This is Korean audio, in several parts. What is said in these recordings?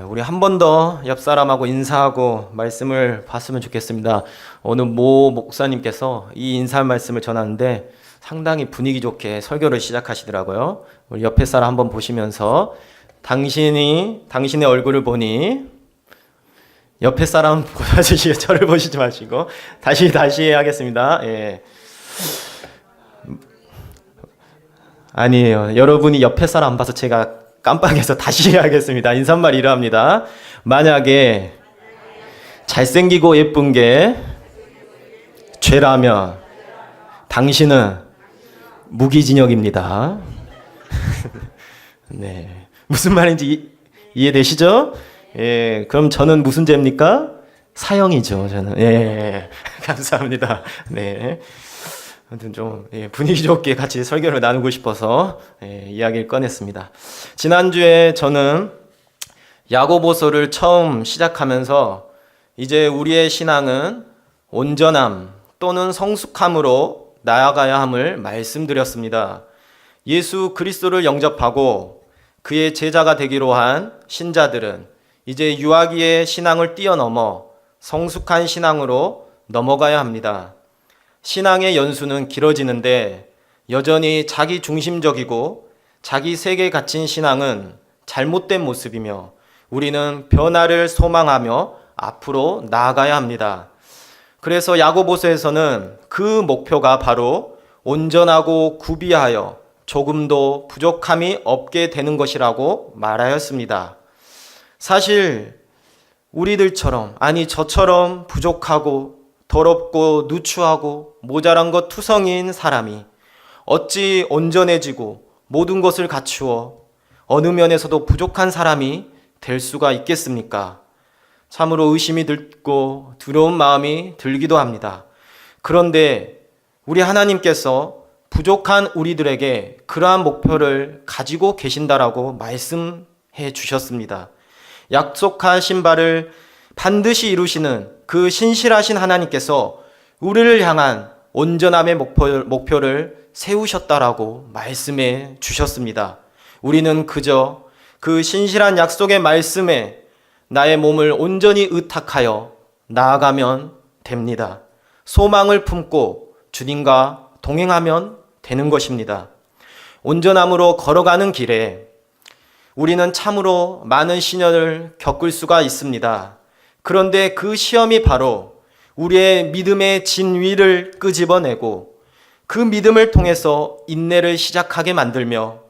우리 한 번 더 옆 사람하고 인사하고 말씀을 봤으면 좋겠습니다. 오늘 모 목사님께서 이 인사 말씀을 전하는데 상당히 분위기 좋게 설교를 시작하시더라고요. 우리 옆에 사람 한번 보시면서 당신의 얼굴을 보니 옆에 사람 보셔주시고 저를 보시지 마시고 다시 하겠습니다. 예. 아니에요. 여러분이 옆에 사람 안 봐서 제가 깜빡해서 다시 하겠습니다. 인사말 이러합니다. 만약에 잘생기고 예쁜 게 죄라면 당신은 무기징역입니다. 네. 무슨 말인지 이해되시죠? 예, 그럼 저는 무슨 죄입니까? 사형이죠, 저는. 예, 감사합니다. 네. 아무튼 좀 분위기 좋게 같이 설교를 나누고 싶어서 이야기를 꺼냈습니다. 지난주에 저는 야고보서를 처음 시작하면서 이제 우리의 신앙은 온전함 또는 성숙함으로 나아가야 함을 말씀드렸습니다. 예수 그리스도를 영접하고 그의 제자가 되기로 한 신자들은 이제 유아기의 신앙을 뛰어넘어 성숙한 신앙으로 넘어가야 합니다. 신앙의 연수는 길어지는데 여전히 자기 중심적이고 자기 세계에 갇힌 신앙은 잘못된 모습이며 우리는 변화를 소망하며 앞으로 나아가야 합니다. 그래서 야고보서에서는 그 목표가 바로 온전하고 구비하여 조금도 부족함이 없게 되는 것이라고 말하였습니다. 사실 우리들처럼 저처럼 부족하고 더럽고 누추하고 모자란 것 투성이인 사람이 어찌 온전해지고 모든 것을 갖추어 어느 면에서도 부족한 사람이 될 수가 있겠습니까? 참으로 의심이 들고 두려운 마음이 들기도 합니다. 그런데 우리 하나님께서 부족한 우리들에게 그러한 목표를 가지고 계신다라고 말씀해 주셨습니다. 약속하신 바를 반드시 이루시는 그 신실하신 하나님께서 우리를 향한 온전함의 목표를 세우셨다라고 말씀해 주셨습니다. 우리는 그저 그 신실한 약속의 말씀에 나의 몸을 온전히 의탁하여 나아가면 됩니다. 소망을 품고 주님과 동행하면 되는 것입니다. 온전함으로 걸어가는 길에 우리는 참으로 많은 시련을 겪을 수가 있습니다. 그런데 그 시험이 바로 우리의 믿음의 진위를 끄집어내고 그 믿음을 통해서 인내를 시작하게 만들며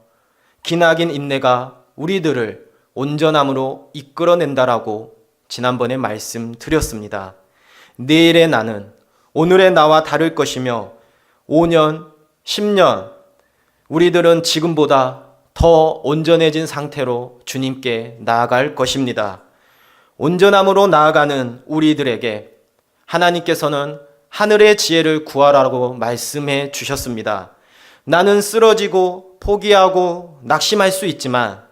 기나긴 인내가 우리들을 온전함으로 이끌어낸다라고 지난번에 말씀드렸습니다. 내일의 나는 오늘의 나와 다를 것이며 5년, 10년 우리들은 지금보다 더 온전해진 상태로 주님께 나아갈 것입니다. 온전함으로 나아가는 우리들에게 하나님께서는 하늘의 지혜를 구하라고 말씀해 주셨습니다. 나는 쓰러지고 포기하고 낙심할 수 있지만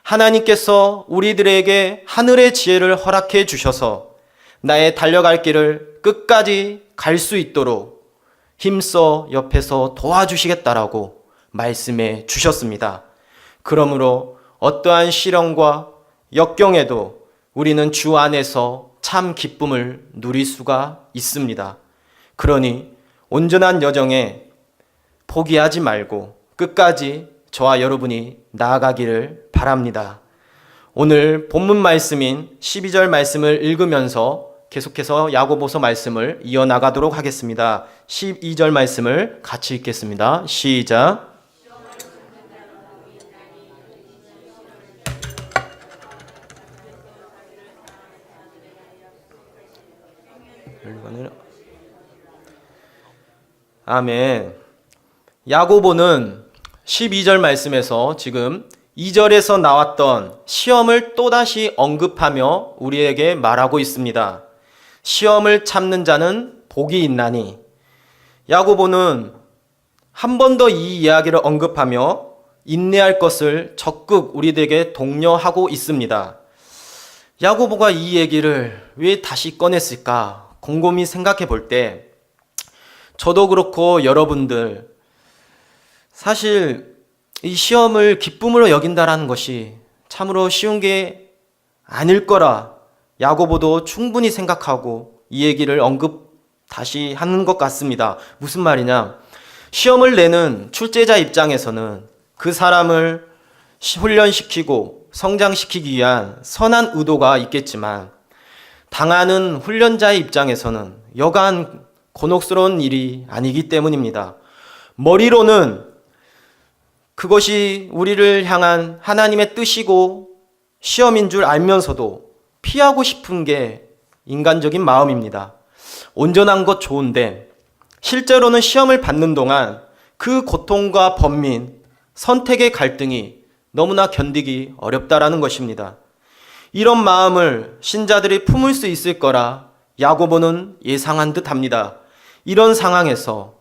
하나님께서 우리들에게 하늘의 지혜를 허락해 주셔서 나의 달려갈 길을 끝까지 갈 수 있도록 힘써 옆에서 도와주시겠다라고 말씀해 주셨습니다. 그러므로 어떠한 시련과 역경에도 우리는 주 안에서 참 기쁨을 누릴 수가 있습니다. 그러니 온전한 여정에 포기하지 말고 끝까지 저와 여러분이 나아가기를 바랍니다. 오늘 본문 말씀인 12절 말씀을 읽으면서 계속해서 야고보서 말씀을 이어나가도록 하겠습니다. 12절 말씀을 같이 읽겠습니다. 시작. 아멘. 야고보는 12절 말씀에서 지금 2절에서 나왔던 시험을 또다시 언급하며 우리에게 말하고 있습니다. 시험을 참는 자는 복이 있나니. 야고보는 한 번 더 이 이야기를 언급하며 인내할 것을 적극 우리들에게 독려하고 있습니다. 야고보가 이 얘기를 왜 다시 꺼냈을까 곰곰이 생각해 볼 때 저도 그렇고 여러분들 사실 이 시험을 기쁨으로 여긴다라는 것이 참으로 쉬운 게 아닐 거라 야고보도 충분히 생각하고 이 얘기를 다시 하는 것 같습니다. 무슨 말이냐? 시험을 내는 출제자 입장에서는 그 사람을 훈련시키고 성장시키기 위한 선한 의도가 있겠지만 당하는 훈련자의 입장에서는 여간 곤혹스러운 일이 아니기 때문입니다. 머리로는 그것이 우리를 향한 하나님의 뜻이고 시험인 줄 알면서도 피하고 싶은 게 인간적인 마음입니다. 온전한 것 좋은데 실제로는 시험을 받는 동안 그 고통과 번민, 선택의 갈등이 너무나 견디기 어렵다라는 것입니다. 이런 마음을 신자들이 품을 수 있을 거라 야고보는 예상한 듯 합니다. 이런 상황에서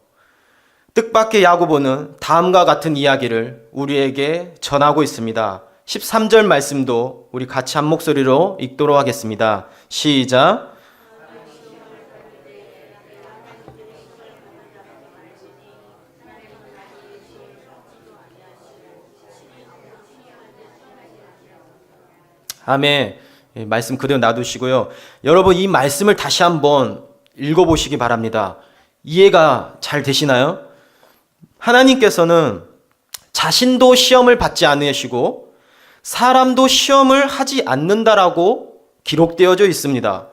뜻밖의 야고보는 다음과 같은 이야기를 우리에게 전하고 있습니다. 13절 말씀도 우리 같이 한 목소리로 읽도록 하겠습니다. 시작. 아멘. 말씀 그대로 놔두시고요. 여러분 이 말씀을 다시 한번 읽어보시기 바랍니다. 이해가 잘 되시나요? 하나님께서는 자신도 시험을 받지 않으시고 사람도 시험을 하지 않는다라고 기록되어져 있습니다.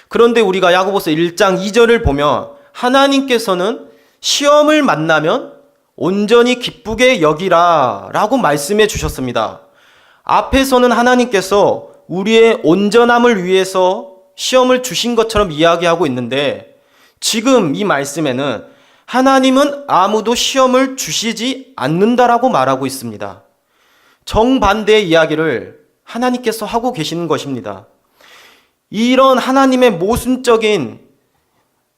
그런데 우리가 야고보서 1장 2절을 보면 하나님께서는 시험을 만나면 온전히 기쁘게 여기라 라고 말씀해 주셨습니다. 앞에서는 하나님께서 우리의 온전함을 위해서 시험을 주신 것처럼 이야기하고 있는데 지금 이 말씀에는 하나님은 아무도 시험을 주시지 않는다라고 말하고 있습니다. 정반대의 이야기를 하나님께서 하고 계시는 것입니다. 이런 하나님의 모순적인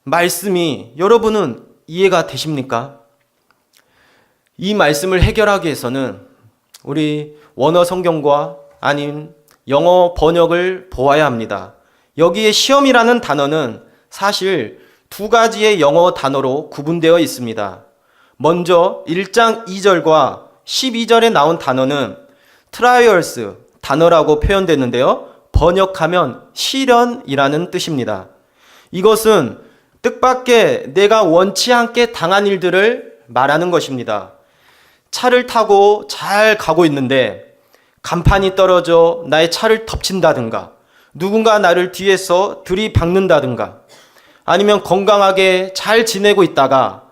말씀이 여러분은 이해가 되십니까? 이 말씀을 해결하기 위해서는 우리 원어 성경과 아닌 영어 번역을 보아야 합니다. 여기에 시험이라는 단어는 사실 두 가지의 영어 단어로 구분되어 있습니다. 먼저 1장 2절과 12절에 나온 단어는 trials 단어라고 표현되는데요. 번역하면 시련이라는 뜻입니다. 이것은 뜻밖의 내가 원치 않게 당한 일들을 말하는 것입니다. 차를 타고 잘 가고 있는데 간판이 떨어져 나의 차를 덮친다든가 누군가 나를 뒤에서 들이박는다든가 아니면 건강하게 잘 지내고 있다가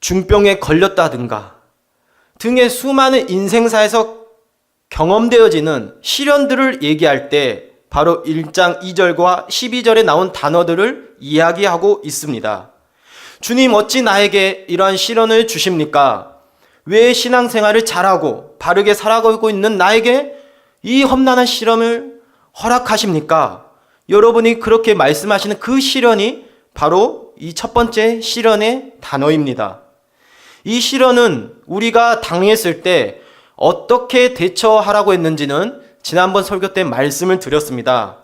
중병에 걸렸다든가 등의 수많은 인생사에서 경험되어지는 시련들을 얘기할 때 바로 1장 2절과 12절에 나온 단어들을 이야기하고 있습니다. 주님 어찌 나에게 이러한 시련을 주십니까? 왜 신앙생활을 잘하고 바르게 살아가고 있는 나에게 이 험난한 시련을 허락하십니까? 여러분이 그렇게 말씀하시는 그 시련이 바로 이 첫 번째 시련의 단어입니다. 이 시련은 우리가 당했을 때 어떻게 대처하라고 했는지는 지난번 설교 때 말씀을 드렸습니다.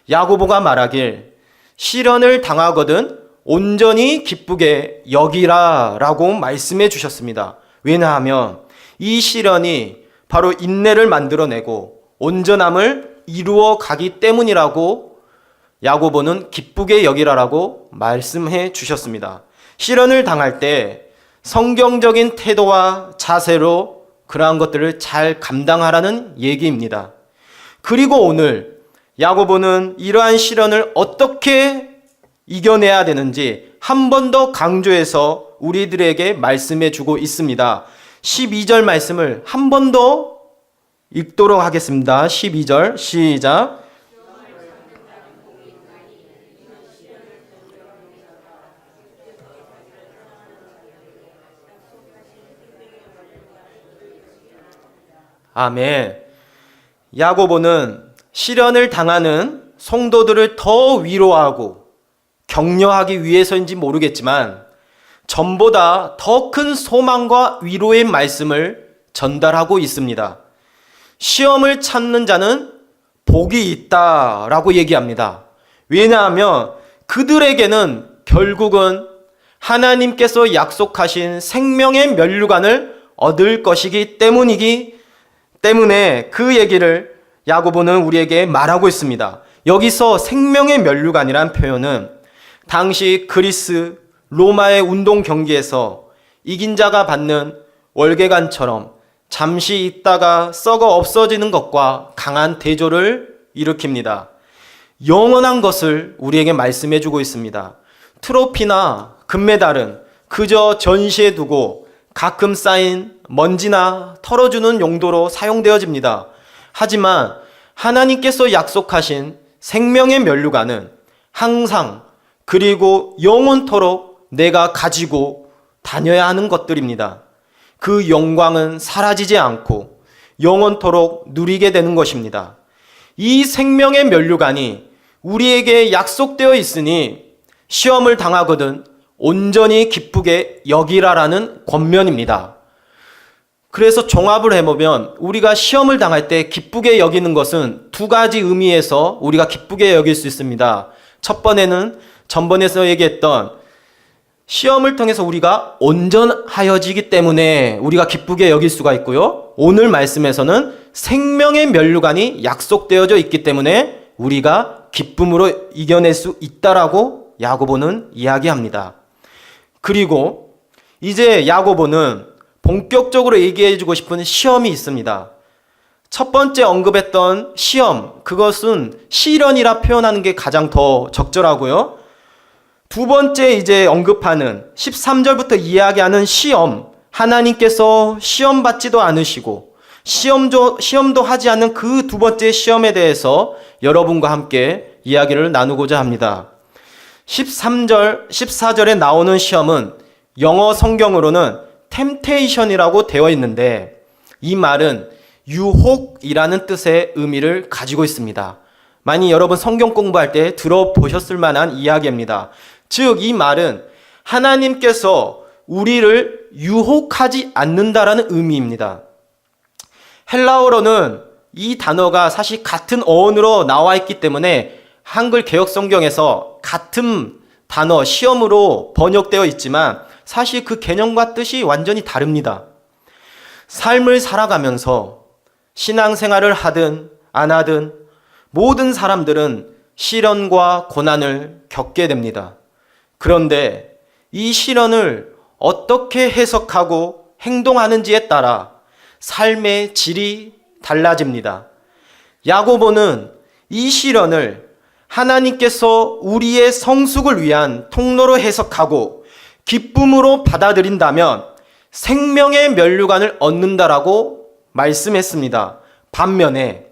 야고보가 말하길 시련을 당하거든 온전히 기쁘게 여기라 라고 말씀해 주셨습니다. 왜냐하면 이 시련이 바로 인내를 만들어내고 온전함을 이루어 가기 때문이라고 야고보는 기쁘게 여기라라고 말씀해 주셨습니다. 시련을 당할 때 성경적인 태도와 자세로 그러한 것들을 잘 감당하라는 얘기입니다. 그리고 오늘 야고보는 이러한 시련을 어떻게 이겨내야 되는지 한 번 더 강조해서 우리들에게 말씀해 주고 있습니다. 12절 말씀을 한 번 더 읽도록 하겠습니다. 12절 시작. 아멘. 야고보는 시련을 당하는 성도들을 더 위로하고 격려하기 위해서인지 모르겠지만 전보다 더 큰 소망과 위로의 말씀을 전달하고 있습니다. 시험을 찾는 자는 복이 있다라고 얘기합니다. 왜냐하면 그들에게는 결국은 하나님께서 약속하신 생명의 면류관을 얻을 것이기 때문에 그 얘기를 야고보는 우리에게 말하고 있습니다. 여기서 생명의 면류관이란 표현은 당시 그리스 로마의 운동 경기에서 이긴 자가 받는 월계관처럼 잠시 있다가 썩어 없어지는 것과 강한 대조를 일으킵니다. 영원한 것을 우리에게 말씀해 주고 있습니다. 트로피나 금메달은 그저 전시해 두고 가끔 쌓인 먼지나 털어주는 용도로 사용되어집니다. 하지만 하나님께서 약속하신 생명의 면류관은 항상 그리고 영원토록 내가 가지고 다녀야 하는 것들입니다. 그 영광은 사라지지 않고 영원토록 누리게 되는 것입니다. 이 생명의 면류관이 우리에게 약속되어 있으니 시험을 당하거든 온전히 기쁘게 여기라라는 권면입니다. 그래서 종합을 해보면 우리가 시험을 당할 때 기쁘게 여기는 것은 두 가지 의미에서 우리가 기쁘게 여길 수 있습니다. 첫 번에는 전번에서 얘기했던 시험을 통해서 우리가 온전하여지기 때문에 우리가 기쁘게 여길 수가 있고요. 오늘 말씀에서는 생명의 면류관이 약속되어져 있기 때문에 우리가 기쁨으로 이겨낼 수 있다라고 야고보는 이야기합니다. 그리고 이제 야고보는 본격적으로 얘기해주고 싶은 시험이 있습니다. 첫 번째 언급했던 시험, 그것은 시련이라 표현하는 게 가장 더 적절하고요. 두 번째 이제 언급하는 13절부터 이야기하는 시험, 하나님께서 시험 받지도 않으시고 시험도 하지 않는 그 두 번째 시험에 대해서 여러분과 함께 이야기를 나누고자 합니다. 13절, 14절에 나오는 시험은 영어 성경으로는 temptation이라고 되어 있는데 이 말은 유혹이라는 뜻의 의미를 가지고 있습니다. 많이 여러분 성경 공부할 때 들어보셨을 만한 이야기입니다. 즉, 이 말은 하나님께서 우리를 유혹하지 않는다라는 의미입니다. 헬라어로는 이 단어가 사실 같은 어원으로 나와 있기 때문에 한글 개역 성경에서 같은 단어 시험으로 번역되어 있지만 사실 그 개념과 뜻이 완전히 다릅니다. 삶을 살아가면서 신앙생활을 하든 안 하든 모든 사람들은 시련과 고난을 겪게 됩니다. 그런데 이 시련을 어떻게 해석하고 행동하는지에 따라 삶의 질이 달라집니다. 야고보는 이 시련을 하나님께서 우리의 성숙을 위한 통로로 해석하고 기쁨으로 받아들인다면 생명의 면류관을 얻는다라고 말씀했습니다. 반면에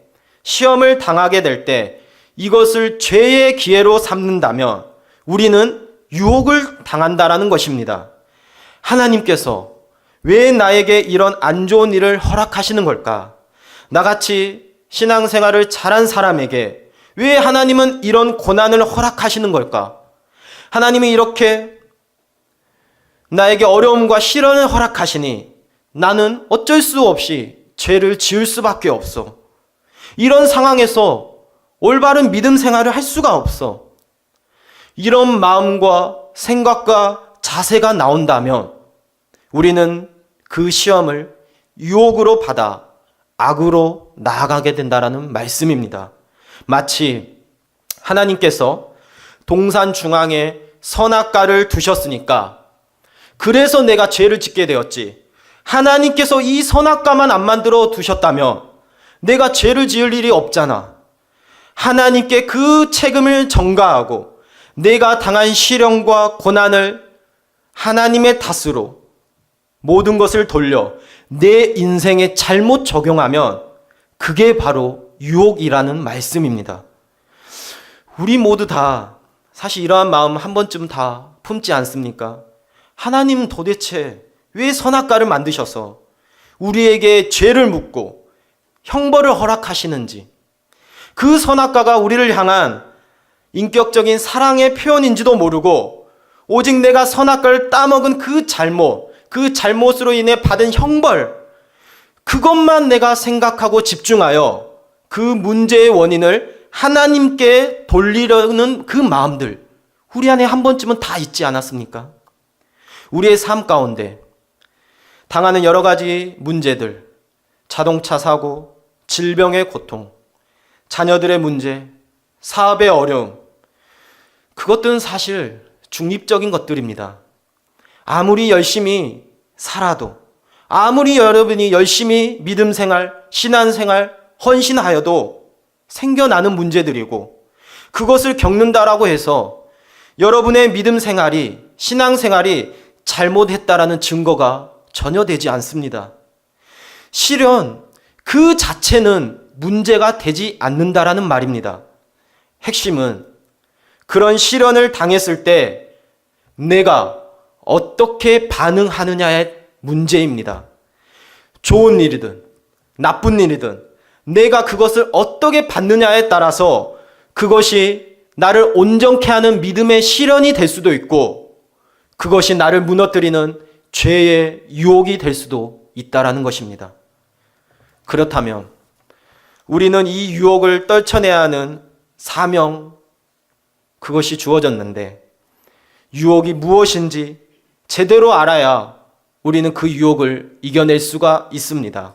시험을 당하게 될 때 이것을 죄의 기회로 삼는다면 우리는 유혹을 당한다라는 것입니다. 하나님께서 왜 나에게 이런 안 좋은 일을 허락하시는 걸까? 나같이 신앙생활을 잘한 사람에게 왜 하나님은 이런 고난을 허락하시는 걸까? 하나님이 이렇게 나에게 어려움과 시련을 허락하시니 나는 어쩔 수 없이 죄를 지을 수밖에 없어. 이런 상황에서 올바른 믿음 생활을 할 수가 없어. 이런 마음과 생각과 자세가 나온다면 우리는 그 시험을 유혹으로 받아 악으로 나아가게 된다라는 말씀입니다. 마치 하나님께서 동산 중앙에 선악과를 두셨으니까 그래서 내가 죄를 짓게 되었지. 하나님께서 이 선악과만 안 만들어 두셨다면 내가 죄를 지을 일이 없잖아. 하나님께 그 책임을 전가하고 내가 당한 시련과 고난을 하나님의 탓으로 모든 것을 돌려 내 인생에 잘못 적용하면 그게 바로 유혹이라는 말씀입니다. 우리 모두 다 사실 이러한 마음 한 번쯤 다 품지 않습니까? 하나님 도대체 왜 선악과를 만드셔서 우리에게 죄를 묻고 형벌을 허락하시는지, 그 선악과가 우리를 향한 인격적인 사랑의 표현인지도 모르고 오직 내가 선악과를 따먹은 그 잘못으로 인해 받은 형벌, 그것만 내가 생각하고 집중하여 그 문제의 원인을 하나님께 돌리려는 그 마음들, 우리 안에 한 번쯤은 다 있지 않았습니까? 우리의 삶 가운데 당하는 여러 가지 문제들, 자동차 사고, 질병의 고통, 자녀들의 문제, 사업의 어려움, 그것들은 사실 중립적인 것들입니다. 아무리 열심히 살아도, 아무리 여러분이 열심히 믿음 생활, 신앙 생활, 헌신하여도 생겨나는 문제들이고, 그것을 겪는다라고 해서 여러분의 믿음 생활이, 신앙 생활이 잘못했다라는 증거가 전혀 되지 않습니다. 실현 그 자체는 문제가 되지 않는다라는 말입니다. 핵심은 그런 시련을 당했을 때 내가 어떻게 반응하느냐의 문제입니다. 좋은 일이든 나쁜 일이든 내가 그것을 어떻게 받느냐에 따라서 그것이 나를 온전케 하는 믿음의 시련이 될 수도 있고, 그것이 나를 무너뜨리는 죄의 유혹이 될 수도 있다라는 것입니다. 그렇다면 우리는 이 유혹을 떨쳐내야 하는 사명, 그것이 주어졌는데, 유혹이 무엇인지 제대로 알아야 우리는 그 유혹을 이겨낼 수가 있습니다.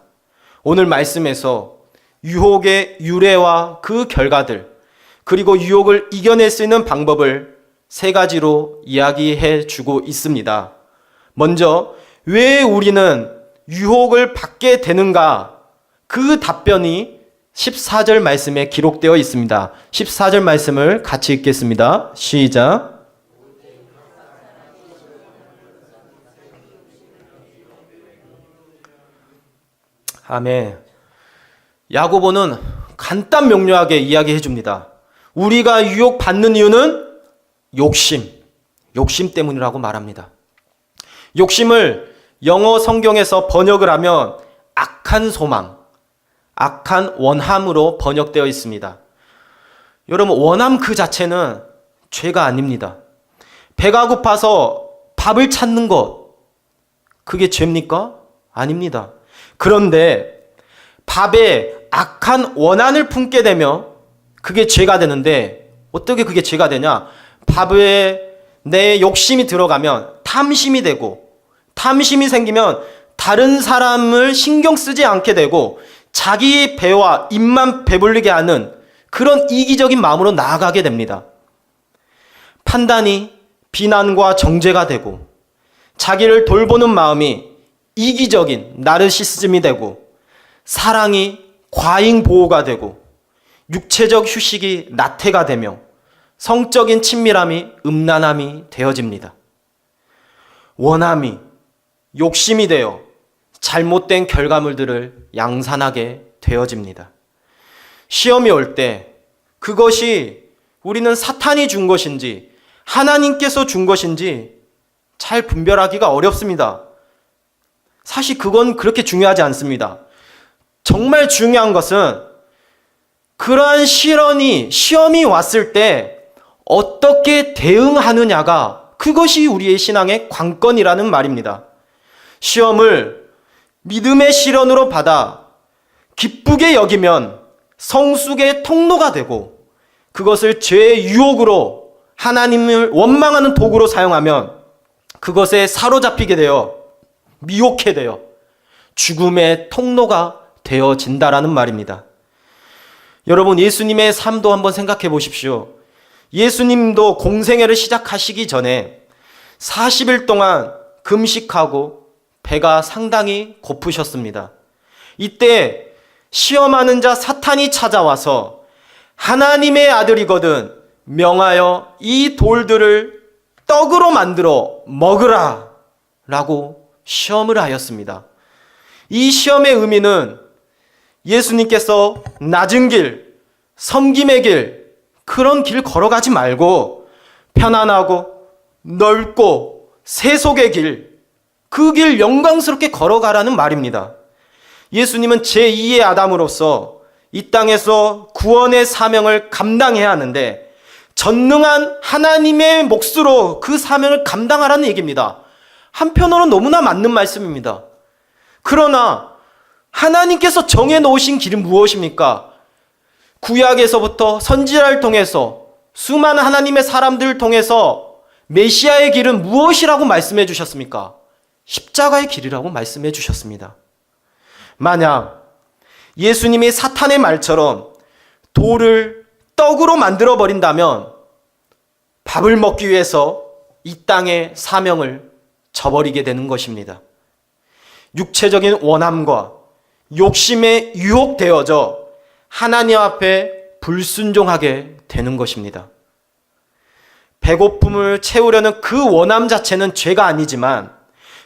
오늘 말씀에서 유혹의 유래와 그 결과들, 그리고 유혹을 이겨낼 수 있는 방법을 세 가지로 이야기해 주고 있습니다. 먼저 왜 우리는 유혹을 받게 되는가? 그 답변이 14절 말씀에 기록되어 있습니다. 14절 말씀을 같이 읽겠습니다. 시작. 아멘. 야고보는 간단 명료하게 이야기해 줍니다. 우리가 유혹받는 이유는 욕심 때문이라고 말합니다. 욕심을 영어 성경에서 번역을 하면 악한 소망, 악한 원함으로 번역되어 있습니다. 여러분, 원함 그 자체는 죄가 아닙니다. 배가 고파서 밥을 찾는 것, 그게 죄입니까? 아닙니다. 그런데 밥에 악한 원한을 품게 되면 그게 죄가 되는데, 어떻게 그게 죄가 되냐? 밥에 내 욕심이 들어가면 탐심이 되고, 탐심이 생기면 다른 사람을 신경 쓰지 않게 되고 자기 배와 입만 배불리게 하는 그런 이기적인 마음으로 나아가게 됩니다. 판단이 비난과 정죄가 되고, 자기를 돌보는 마음이 이기적인 나르시시즘이 되고, 사랑이 과잉 보호가 되고, 육체적 휴식이 나태가 되며 성적인 친밀함이 음란함이 되어집니다. 원함이 욕심이 되어 잘못된 결과물들을 양산하게 되어집니다. 시험이 올 때 그것이 우리는 사탄이 준 것인지 하나님께서 준 것인지 잘 분별하기가 어렵습니다. 사실 그건 그렇게 중요하지 않습니다. 정말 중요한 것은 그러한 시험이 왔을 때 어떻게 대응하느냐가, 그것이 우리의 신앙의 관건이라는 말입니다. 시험을 믿음의 시련으로 받아 기쁘게 여기면 성숙의 통로가 되고, 그것을 죄의 유혹으로 하나님을 원망하는 도구로 사용하면 그것에 사로잡히게 되어 미혹게 되어 죽음의 통로가 되어진다라는 말입니다. 여러분, 예수님의 삶도 한번 생각해 보십시오. 예수님도 공생애를 시작하시기 전에 40일 동안 금식하고 배가 상당히 고프셨습니다. 이때 시험하는 자 사탄이 찾아와서 하나님의 아들이거든 명하여 이 돌들을 떡으로 만들어 먹으라 라고 시험을 하였습니다. 이 시험의 의미는 예수님께서 낮은 길, 섬김의 길, 그런 길 걸어가지 말고 편안하고 넓고 세속의 길, 그 길 영광스럽게 걸어가라는 말입니다. 예수님은 제2의 아담으로서 이 땅에서 구원의 사명을 감당해야 하는데, 전능한 하나님의 몫으로 그 사명을 감당하라는 얘기입니다. 한편으로는 너무나 맞는 말씀입니다. 그러나 하나님께서 정해놓으신 길은 무엇입니까? 구약에서부터 선지자를 통해서 수많은 하나님의 사람들을 통해서 메시아의 길은 무엇이라고 말씀해 주셨습니까? 십자가의 길이라고 말씀해 주셨습니다. 만약 예수님이 사탄의 말처럼 돌을 떡으로 만들어 버린다면 밥을 먹기 위해서 이 땅의 사명을 저버리게 되는 것입니다. 육체적인 원함과 욕심에 유혹되어져 하나님 앞에 불순종하게 되는 것입니다. 배고픔을 채우려는 그 원함 자체는 죄가 아니지만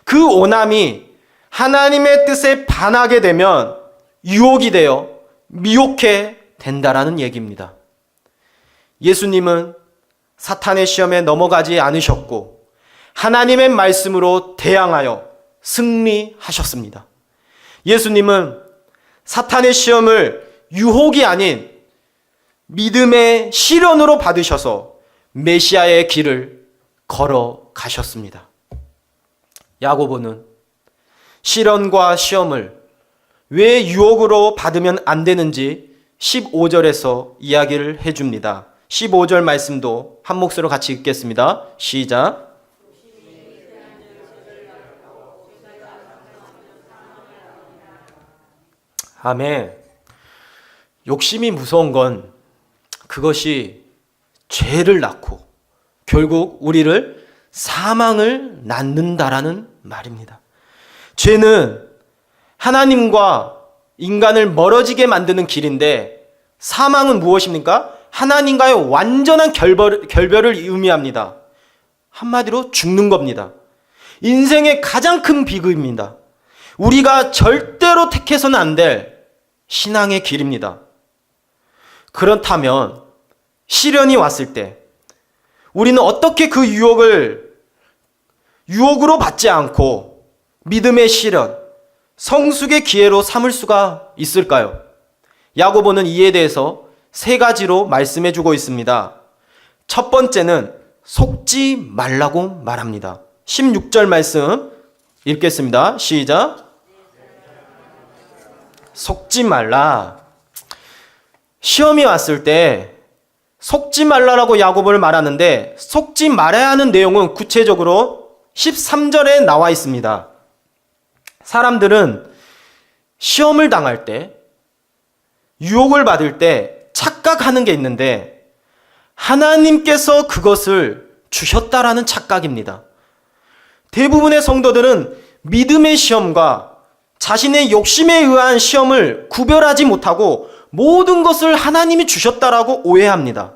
그 원함이 하나님의 뜻에 반하게 되면 유혹이 되어 미혹해 된다라는 얘기입니다. 예수님은 사탄의 시험에 넘어가지 않으셨고 하나님의 말씀으로 대항하여 승리하셨습니다. 예수님은 사탄의 시험을 유혹이 아닌 믿음의 시련으로 받으셔서 메시아의 길을 걸어가셨습니다. 야고보는 시련과 시험을 왜 유혹으로 받으면 안 되는지 15절에서 이야기를 해줍니다. 15절 말씀도 한 몫으로 같이 읽겠습니다. 시작. 아멘. 욕심이 무서운 건 그것이 죄를 낳고 결국 우리를 사망을 낳는다라는 말입니다. 죄는 하나님과 인간을 멀어지게 만드는 길인데 사망은 무엇입니까? 하나님과의 완전한 결별을 의미합니다. 한마디로 죽는 겁니다. 인생의 가장 큰 비극입니다. 우리가 절대로 택해서는 안 될 신앙의 길입니다. 그렇다면 시련이 왔을 때 우리는 어떻게 그 유혹으로 받지 않고 믿음의 시련, 성숙의 기회로 삼을 수가 있을까요? 야고보는 이에 대해서 세 가지로 말씀해 주고 있습니다. 첫 번째는 속지 말라고 말합니다. 16절 말씀 읽겠습니다. 시작. 속지 말라. 시험이 왔을 때 속지 말라라고 야고보를 말하는데 속지 말아야 하는 내용은 구체적으로 13절에 나와 있습니다. 사람들은 시험을 당할 때, 유혹을 받을 때 착각하는 게 있는데 하나님께서 그것을 주셨다라는 착각입니다. 대부분의 성도들은 믿음의 시험과 자신의 욕심에 의한 시험을 구별하지 못하고 모든 것을 하나님이 주셨다라고 오해합니다.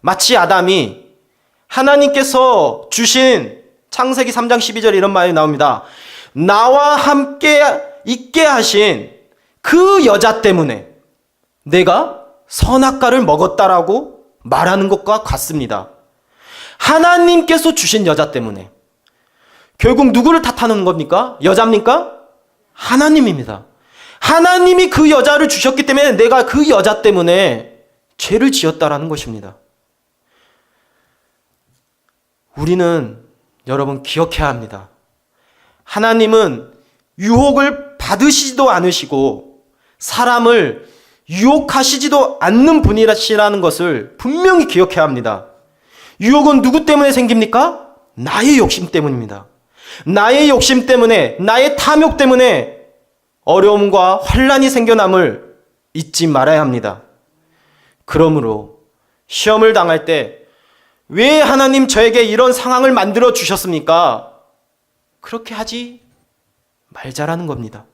마치 아담이 하나님께서 주신 창세기 3장 12절 이런 말이 나옵니다. 나와 함께 있게 하신 그 여자 때문에 내가 선악과를 먹었다라고 말하는 것과 같습니다. 하나님께서 주신 여자 때문에. 결국 누구를 탓하는 겁니까? 여자입니까? 하나님입니다. 하나님이 그 여자를 주셨기 때문에 내가 그 여자 때문에 죄를 지었다라는 것입니다. 우리는 여러분 기억해야 합니다. 하나님은 유혹을 받으시지도 않으시고 사람을 유혹하시지도 않는 분이시라는 것을 분명히 기억해야 합니다. 유혹은 누구 때문에 생깁니까? 나의 욕심 때문입니다. 나의 욕심 때문에, 나의 탐욕 때문에 어려움과 환난이 생겨남을 잊지 말아야 합니다. 그러므로 시험을 당할 때 왜 하나님 저에게 이런 상황을 만들어 주셨습니까? 그렇게 하지 말자라는 겁니다.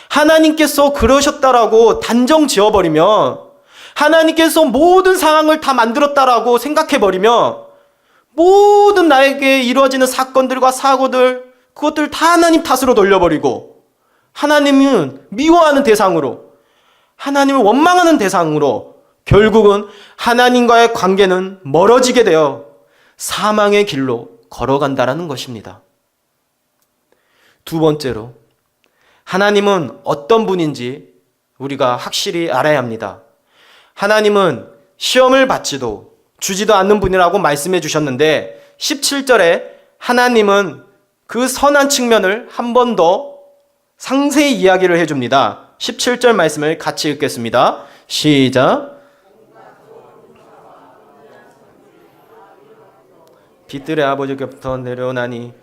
하나님께서 그러셨다라고 단정 지어버리면, 하나님께서 모든 상황을 다 만들었다라고 생각해버리면 모든 나에게 이루어지는 사건들과 사고들, 그것들 다 하나님 탓으로 돌려버리고 하나님은 미워하는 대상으로, 하나님을 원망하는 대상으로 결국은 하나님과의 관계는 멀어지게 되어 사망의 길로 걸어간다라는 것입니다. 두 번째로, 하나님은 어떤 분인지 우리가 확실히 알아야 합니다. 하나님은 시험을 받지도 주지도 않는 분이라고 말씀해 주셨는데 17절에 하나님은 그 선한 측면을 한 번 더 상세히 이야기를 해줍니다. 17절 말씀을 같이 읽겠습니다. 시작. 빛들의 아버지께부터 내려오나니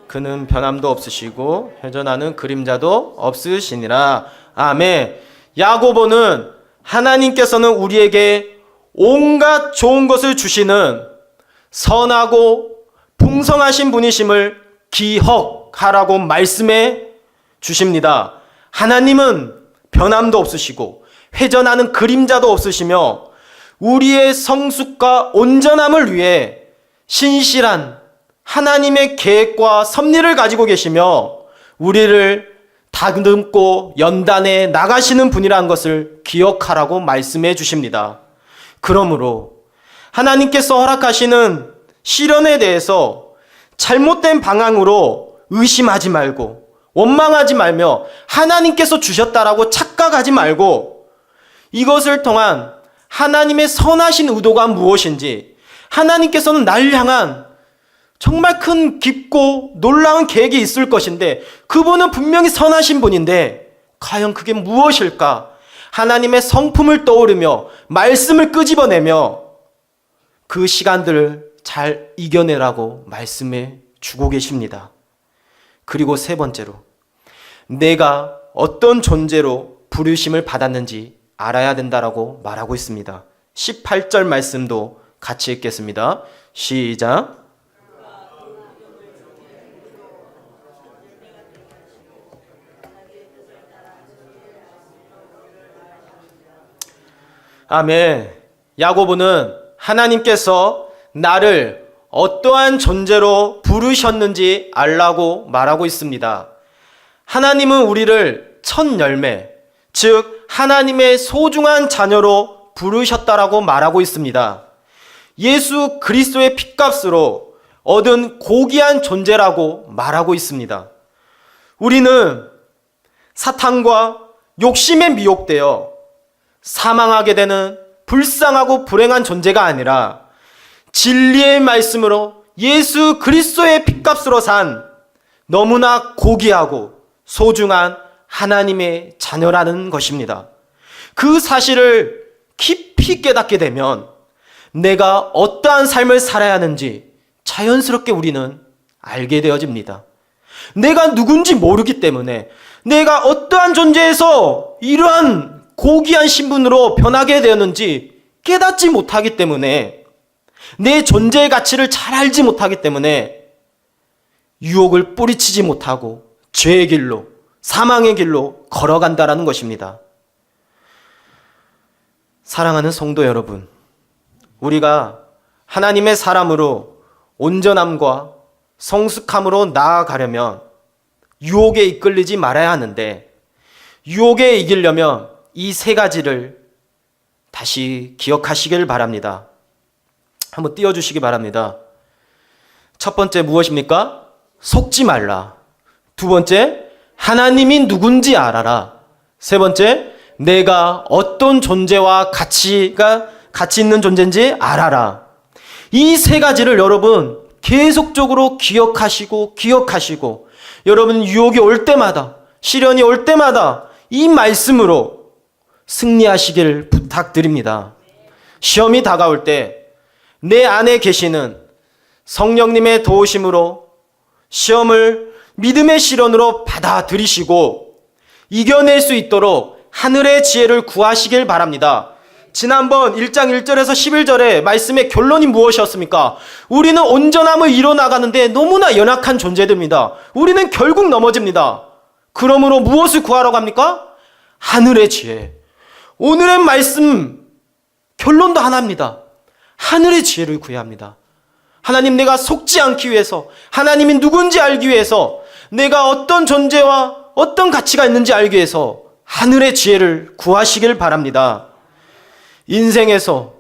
그는 변함도 없으시고 회전하는 그림자도 없으시니라. 아멘. 야고보는 하나님께서는 우리에게 온갖 좋은 것을 주시는 선하고 풍성하신 분이심을 기억하라고 말씀해 주십니다. 하나님은 변함도 없으시고 회전하는 그림자도 없으시며 우리의 성숙과 온전함을 위해 신실한 하나님의 계획과 섭리를 가지고 계시며 우리를 다듬고 연단해 나가시는 분이라는 것을 기억하라고 말씀해 주십니다. 그러므로 하나님께서 허락하시는 시련에 대해서 잘못된 방향으로 의심하지 말고 원망하지 말며 하나님께서 주셨다라고 착각하지 말고 이것을 통한 하나님의 선하신 의도가 무엇인지, 하나님께서는 나를 향한 정말 큰 깊고 놀라운 계획이 있을 것인데 그분은 분명히 선하신 분인데 과연 그게 무엇일까? 하나님의 성품을 떠오르며 말씀을 끄집어내며 그 시간들을 잘 이겨내라고 말씀해 주고 계십니다. 그리고 세 번째로, 내가 어떤 존재로 부르심을 받았는지 알아야 된다라고 말하고 있습니다. 18절 말씀도 같이 읽겠습니다. 시작. 아멘. 야고보는 하나님께서 나를 어떠한 존재로 부르셨는지 알라고 말하고 있습니다. 하나님은 우리를 첫 열매, 즉 하나님의 소중한 자녀로 부르셨다라고 말하고 있습니다. 예수 그리스도의 핏값으로 얻은 고귀한 존재라고 말하고 있습니다. 우리는 사탄과 욕심에 미혹되어 사망하게 되는 불쌍하고 불행한 존재가 아니라 진리의 말씀으로 예수 그리스도의 핏값으로 산 너무나 고귀하고 소중한 하나님의 자녀라는 것입니다. 그 사실을 깊이 깨닫게 되면 내가 어떠한 삶을 살아야 하는지 자연스럽게 우리는 알게 되어집니다. 내가 누군지 모르기 때문에, 내가 어떠한 존재에서 이러한 고귀한 신분으로 변하게 되었는지 깨닫지 못하기 때문에, 내 존재의 가치를 잘 알지 못하기 때문에 유혹을 뿌리치지 못하고 죄의 길로, 사망의 길로 걸어간다라는 것입니다. 사랑하는 성도 여러분, 우리가 하나님의 사람으로 온전함과 성숙함으로 나아가려면 유혹에 이끌리지 말아야 하는데, 유혹에 이기려면 이 세 가지를 다시 기억하시길 바랍니다. 한번 띄워주시기 바랍니다. 첫 번째 무엇입니까? 속지 말라. 두 번째, 하나님이 누군지 알아라. 세 번째, 내가 어떤 존재와 가치 있는 존재인지 알아라. 이 세 가지를 여러분 계속적으로 기억하시고 여러분 유혹이 올 때마다, 시련이 올 때마다 이 말씀으로 승리하시길 부탁드립니다. 시험이 다가올 때 내 안에 계시는 성령님의 도우심으로 시험을 믿음의 시련으로 받아들이시고 이겨낼 수 있도록 하늘의 지혜를 구하시길 바랍니다. 지난번 1장 1절에서 11절의 말씀의 결론이 무엇이었습니까? 우리는 온전함을 이뤄나가는데 너무나 연약한 존재들입니다. 우리는 결국 넘어집니다. 그러므로 무엇을 구하러 갑니까? 하늘의 지혜. 오늘의 말씀 결론도 하나입니다. 하늘의 지혜를 구해야 합니다. 하나님, 내가 속지 않기 위해서, 하나님이 누군지 알기 위해서, 내가 어떤 존재와 어떤 가치가 있는지 알기 위해서 하늘의 지혜를 구하시길 바랍니다. 인생에서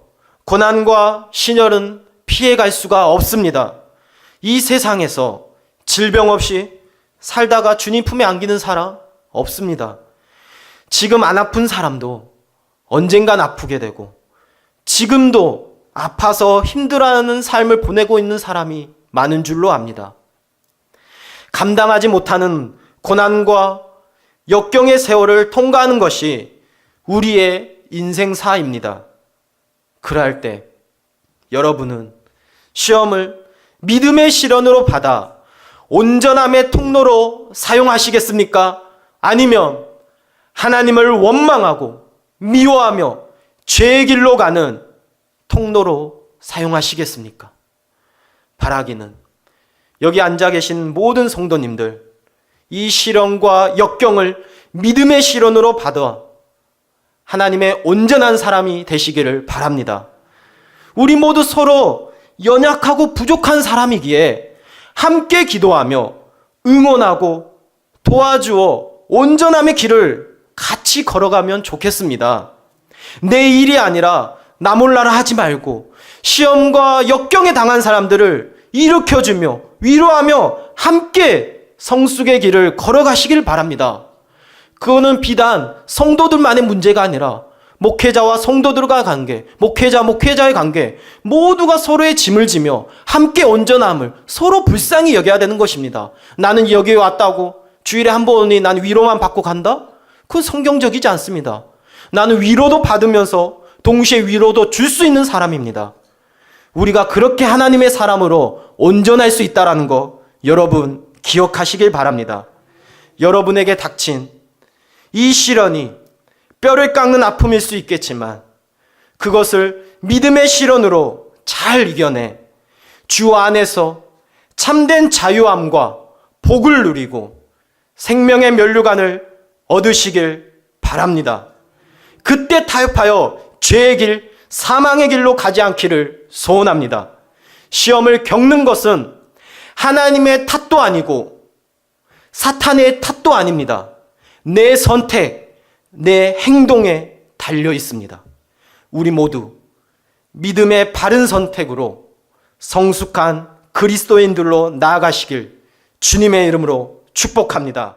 고난과 신혈은 피해갈 수가 없습니다. 이 세상에서 질병 없이 살다가 주님 품에 안기는 사람 없습니다. 지금 안 아픈 사람도 언젠간 아프게 되고, 지금도 아파서 힘들어하는 삶을 보내고 있는 사람이 많은 줄로 압니다. 감당하지 못하는 고난과 역경의 세월을 통과하는 것이 우리의 인생사입니다. 그럴 때 여러분은 시험을 믿음의 시련으로 받아 온전함의 통로로 사용하시겠습니까? 아니면 하나님을 원망하고 미워하며 죄의 길로 가는 통로로 사용하시겠습니까? 바라기는 여기 앉아 계신 모든 성도님들, 이 시련과 역경을 믿음의 시련으로 받아 하나님의 온전한 사람이 되시기를 바랍니다. 우리 모두 서로 연약하고 부족한 사람이기에 함께 기도하며 응원하고 도와주어 온전함의 길을 같이 걸어가면 좋겠습니다. 내 일이 아니라 나 몰라라 하지 말고 시험과 역경에 당한 사람들을 일으켜주며 위로하며 함께 성숙의 길을 걸어가시길 바랍니다. 그거는 비단 성도들만의 문제가 아니라 목회자와 성도들과 관계, 목회자의 관계, 모두가 서로의 짐을 지며 함께 온전함을 서로 불쌍히 여겨야 되는 것입니다. 나는 여기에 왔다고 주일에 한 번이 난 위로만 받고 간다? 그건 성경적이지 않습니다. 나는 위로도 받으면서 동시에 위로도 줄 수 있는 사람입니다. 우리가 그렇게 하나님의 사람으로 온전할 수 있다는 거 여러분 기억하시길 바랍니다. 여러분에게 닥친 이 시련이 뼈를 깎는 아픔일 수 있겠지만 그것을 믿음의 시련으로 잘 이겨내 주 안에서 참된 자유함과 복을 누리고 생명의 면류관을 얻으시길 바랍니다. 그때 타협하여 죄의 길, 사망의 길로 가지 않기를 소원합니다. 시험을 겪는 것은 하나님의 탓도 아니고 사탄의 탓도 아닙니다. 내 선택, 내 행동에 달려 있습니다. 우리 모두 믿음의 바른 선택으로 성숙한 그리스도인들로 나아가시길 주님의 이름으로 축복합니다.